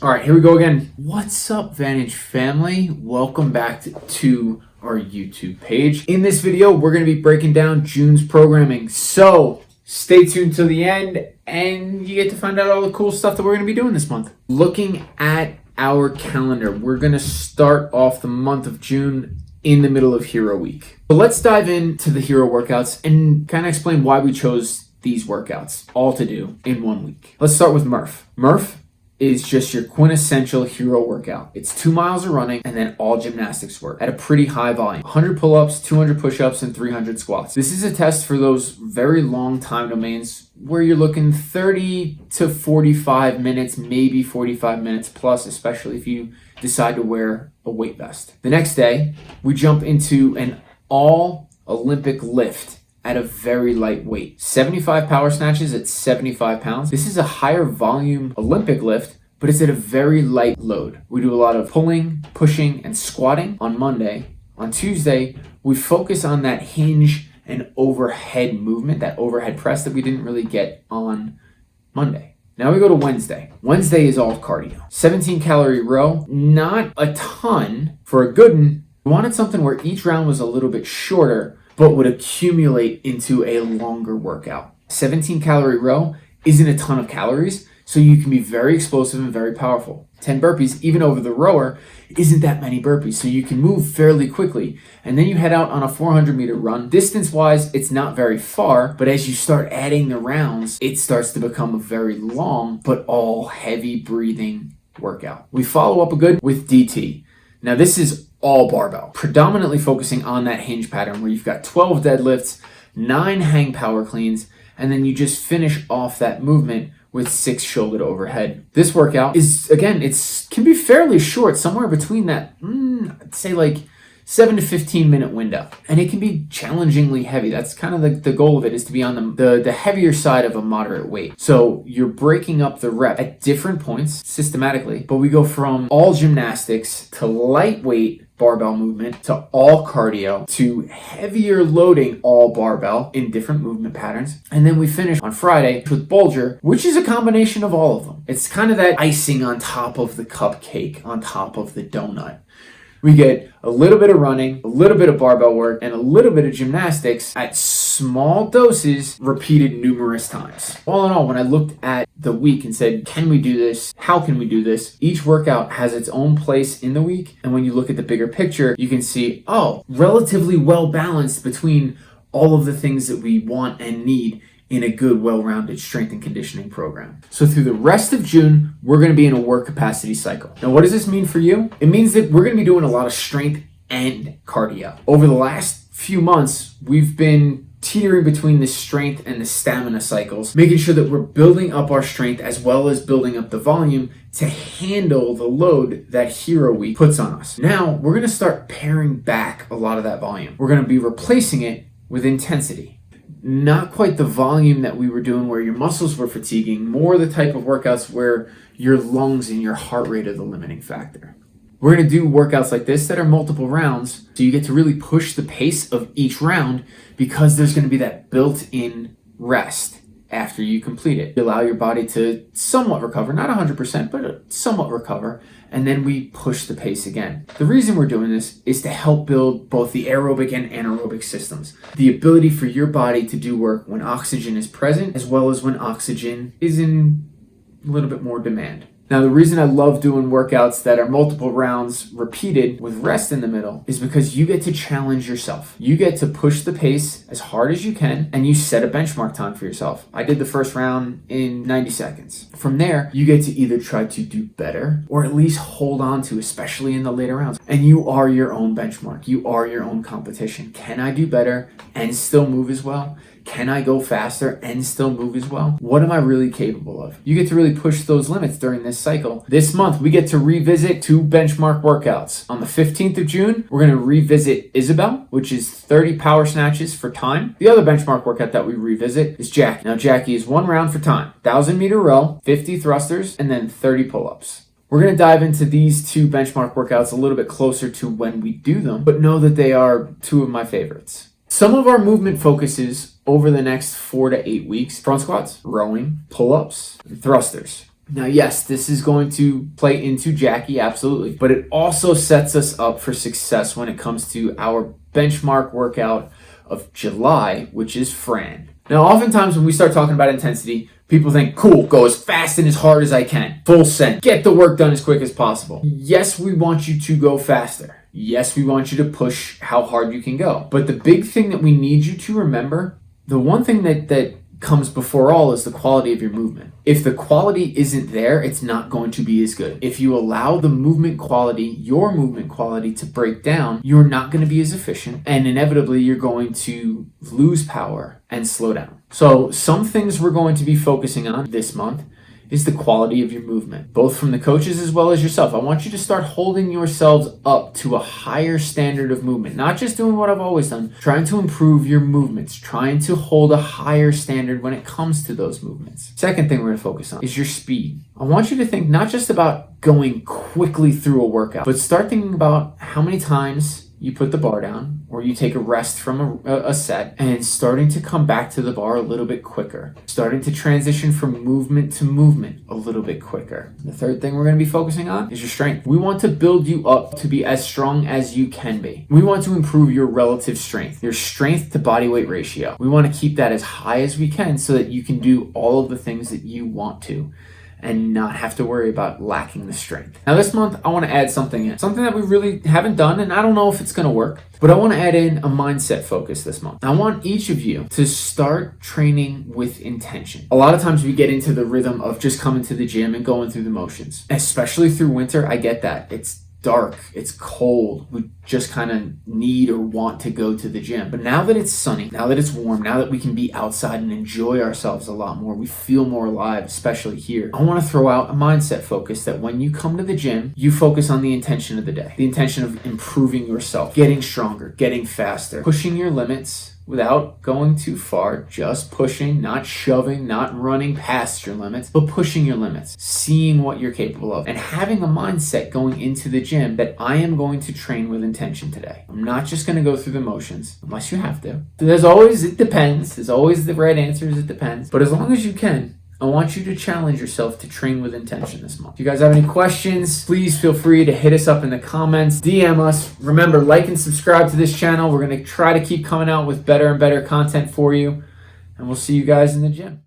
All right, here we go again. What's up, Vantage family? Welcome back to our YouTube page. In this video, we're going to be breaking down June's programming. So stay tuned till the end and you get to find out all the cool stuff that we're going to be doing this month. Looking at our calendar, we're going to start off the month of June in the middle of Hero Week. So let's dive into the hero workouts and kind of explain why we chose these workouts all to do in 1 week. Let's start with Murph. Murph is just your quintessential hero workout. It's 2 miles of running and then all gymnastics work at a pretty high volume. 100 pull-ups, 200 push-ups, and 300 squats. This is a test for those very long time domains where you're looking 30 to 45 minutes, maybe 45 minutes plus, especially if you decide to wear a weight vest. The next day, we jump into an all Olympic lift at a very light weight. 75 power snatches at 75 pounds. This is a higher volume Olympic lift, but it's at a very light load. We do a lot of pulling, pushing, and squatting on Monday. On Tuesday, we focus on that hinge and overhead movement, that overhead press that we didn't really get on Monday. Now we go to Wednesday. Wednesday is all cardio. 17 calorie row, not a ton for a good one. We wanted something where each round was a little bit shorter, but would accumulate into a longer workout. 17 calorie row isn't a ton of calories, so you can be very explosive and very powerful. 10 burpees, even over the rower, isn't that many burpees, so you can move fairly quickly. And then you head out on a 400-meter run. Distance-wise, it's not very far, but as you start adding the rounds, it starts to become a very long, but all heavy breathing workout. We follow up a good with DT. Now this is all barbell, predominantly focusing on that hinge pattern where you've got 12 deadlifts, 9 hang power cleans, and then you just finish off that movement with 6 shoulder to overhead. This workout is, again, can be fairly short, somewhere between that, I'd say like 7 to 15 minute window. And it can be challengingly heavy. That's kind of the goal of it, is to be on the heavier side of a moderate weight. So you're breaking up the rep at different points systematically, but we go from all gymnastics to lightweight barbell movement to all cardio to heavier loading all barbell in different movement patterns. And then we finish on Friday with Bulger, which is a combination of all of them. It's kind of that icing on top of the cupcake, on top of the donut. We get a little bit of running, a little bit of barbell work, and a little bit of gymnastics at small doses repeated numerous times. All in all, when I looked at the week and said, can we do this? How can we do this? Each workout has its own place in the week. And when you look at the bigger picture, you can see, relatively well balanced between all of the things that we want and need in a good, well-rounded strength and conditioning program. So through the rest of June, we're going to be in a work capacity cycle. Now, what does this mean for you? It means that we're going to be doing a lot of strength and cardio. Over the last few months, we've been teetering between the strength and the stamina cycles, making sure that we're building up our strength as well as building up the volume to handle the load that Hero Week puts on us. Now, we're going to start paring back a lot of that volume. We're going to be replacing it with intensity. Not quite the volume that we were doing where your muscles were fatiguing, more the type of workouts where your lungs and your heart rate are the limiting factor. We're going to do workouts like this that are multiple rounds, so you get to really push the pace of each round because there's going to be that built-in rest after you complete it. You allow your body to somewhat recover, not 100%, but somewhat recover, and then we push the pace again. The reason we're doing this is to help build both the aerobic and anaerobic systems. The ability for your body to do work when oxygen is present, as well as when oxygen is in a little bit more demand. Now, the reason I love doing workouts that are multiple rounds repeated with rest in the middle is because you get to challenge yourself. You get to push the pace as hard as you can, and you set a benchmark time for yourself. I did the first round in 90 seconds. From there, you get to either try to do better or at least hold on to, especially in the later rounds. And you are your own benchmark. You are your own competition. Can I do better and still move as well? Can I go faster and still move as well? What am I really capable of? You get to really push those limits during this cycle. This month, we get to revisit 2 benchmark workouts. On the 15th of June, we're going to revisit Isabel, which is 30 power snatches for time. The other benchmark workout that we revisit is Jackie. Now, Jackie is 1 round for time, 1,000-meter row, 50 thrusters, and then 30 pull-ups. We're going to dive into these 2 benchmark workouts a little bit closer to when we do them, but know that they are 2 of my favorites. Some of our movement focuses over the next 4 to 8 weeks: front squats, rowing, pull-ups, and thrusters. Now, yes, this is going to play into Jackie, absolutely, but it also sets us up for success when it comes to our benchmark workout of July, which is Fran. Now, oftentimes when we start talking about intensity, people think, cool, go as fast and as hard as I can, full send, get the work done as quick as possible. Yes, we want you to go faster. Yes, we want you to push how hard you can go. But the big thing that we need you to remember, the one thing that comes before all is the quality of your movement. If the quality isn't there, it's not going to be as good. If you allow the movement quality, your movement quality, to break down, you're not going to be as efficient, and inevitably you're going to lose power and slow down. So some things we're going to be focusing on this month is the quality of your movement, both from the coaches as well as yourself. I want you to start holding yourselves up to a higher standard of movement, not just doing what I've always done, trying to improve your movements, trying to hold a higher standard when it comes to those movements. Second thing we're going to focus on is your speed. I want you to think not just about going quickly through a workout, but start thinking about how many times you put the bar down or you take a rest from a set, and starting to come back to the bar a little bit quicker, starting to transition from movement to movement a little bit quicker. The third thing we're going to be focusing on is your strength. We want to build you up to be as strong as you can be. We want to improve your relative strength, your strength to body weight ratio. We want to keep that as high as we can so that you can do all of the things that you want to and not have to worry about lacking the strength. Now this month, I want to add something in. Something that we really haven't done, and I don't know if it's going to work, but I want to add in a mindset focus this month. I want each of you to start training with intention. A lot of times we get into the rhythm of just coming to the gym and going through the motions. Especially through winter, I get that. It's dark, it's cold, we just kind of need or want to go to the gym. But now that it's sunny, now that it's warm, now that we can be outside and enjoy ourselves a lot more, we feel more alive, especially here. I want to throw out a mindset focus that when you come to the gym, you focus on the intention of the day, the intention of improving yourself, getting stronger, getting faster, pushing your limits without going too far, just pushing, not shoving, not running past your limits, but pushing your limits, seeing what you're capable of, and having a mindset going into the gym that I am going to train with intention today. I'm not just going to go through the motions, unless you have to. There's always, it depends. There's always the right answers, it depends. But as long as you can, I want you to challenge yourself to train with intention this month. If you guys have any questions, please feel free to hit us up in the comments, DM us. Remember, like and subscribe to this channel. We're going to try to keep coming out with better and better content for you. And we'll see you guys in the gym.